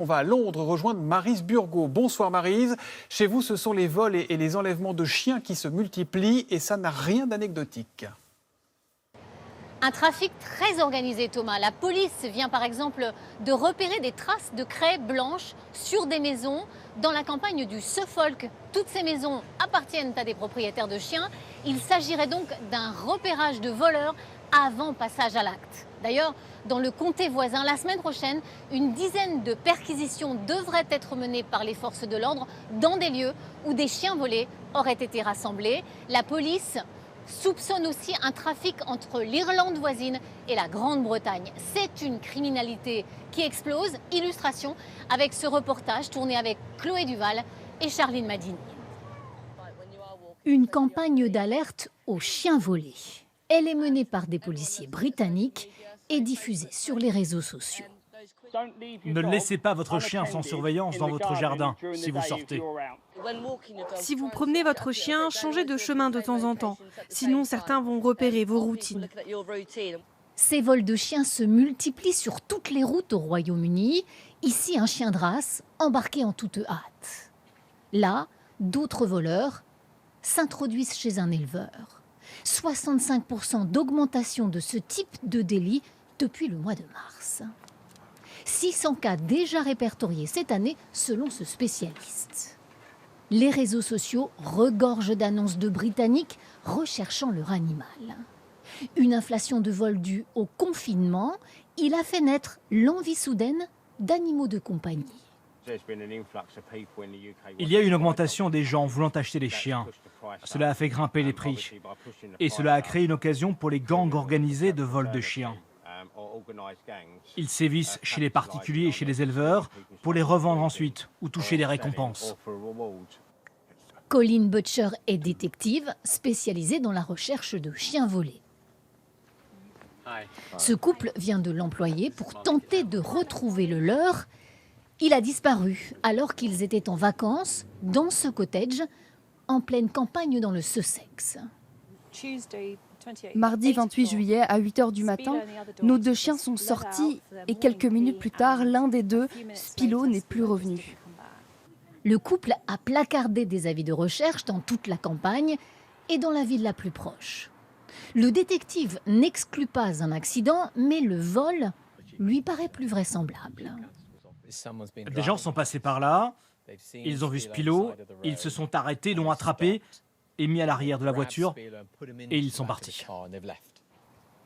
On va à Londres rejoindre Maryse Burgot. Bonsoir Maryse. Chez vous, ce sont les vols et les enlèvements de chiens qui se multiplient et ça n'a rien d'anecdotique. Un trafic très organisé, Thomas. La police vient par exemple de repérer des traces de craie blanche sur des maisons dans la campagne du Suffolk. Toutes ces maisons appartiennent à des propriétaires de chiens. Il s'agirait donc d'un repérage de voleurs avant passage à l'acte. D'ailleurs, dans le comté voisin, la semaine prochaine, une dizaine de perquisitions devraient être menées par les forces de l'ordre dans des lieux où des chiens volés auraient été rassemblés. La police soupçonne aussi un trafic entre l'Irlande voisine et la Grande-Bretagne. C'est une criminalité qui explose. Illustration avec ce reportage tourné avec Chloé Duval et Charline Madini. Une campagne d'alerte aux chiens volés. Elle est menée par des policiers britanniques et diffusée sur les réseaux sociaux. Ne laissez pas votre chien sans surveillance dans votre jardin si vous sortez. Si vous promenez votre chien, changez de chemin de temps en temps. Sinon, certains vont repérer vos routines. Ces vols de chiens se multiplient sur toutes les routes au Royaume-Uni. Ici, un chien de race embarqué en toute hâte. Là, d'autres voleurs s'introduisent chez un éleveur. 65% d'augmentation de ce type de délit depuis le mois de mars. 600 cas déjà répertoriés cette année selon ce spécialiste. Les réseaux sociaux regorgent d'annonces de Britanniques recherchant leur animal. Une inflation de vols due au confinement, il a fait naître l'envie soudaine d'animaux de compagnie. Il y a une augmentation des gens voulant acheter des chiens. Cela a fait grimper les prix. Et cela a créé une occasion pour les gangs organisés de vol de chiens. Ils sévissent chez les particuliers et chez les éleveurs pour les revendre ensuite ou toucher des récompenses. Colin Butcher est détective spécialisée dans la recherche de chiens volés. Ce couple vient de l'employer pour tenter de retrouver le leur. Il a disparu alors qu'ils étaient en vacances dans ce cottage en pleine campagne dans le Sussex. Mardi 28 juillet, à 8 h du matin, nos deux chiens sont sortis et quelques minutes plus tard, l'un des deux, Spilo, n'est plus revenu. Le couple a placardé des avis de recherche dans toute la campagne et dans la ville la plus proche. Le détective n'exclut pas un accident, mais le vol lui paraît plus vraisemblable. Des gens sont passés par là, ils ont vu Spilo, ils se sont arrêtés, l'ont attrapé et mis à l'arrière de la voiture et ils sont partis.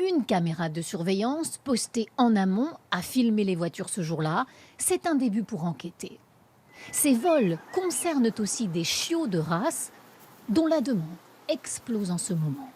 Une caméra de surveillance postée en amont a filmé les voitures ce jour-là. C'est un début pour enquêter. Ces vols concernent aussi des chiots de race dont la demande explose en ce moment.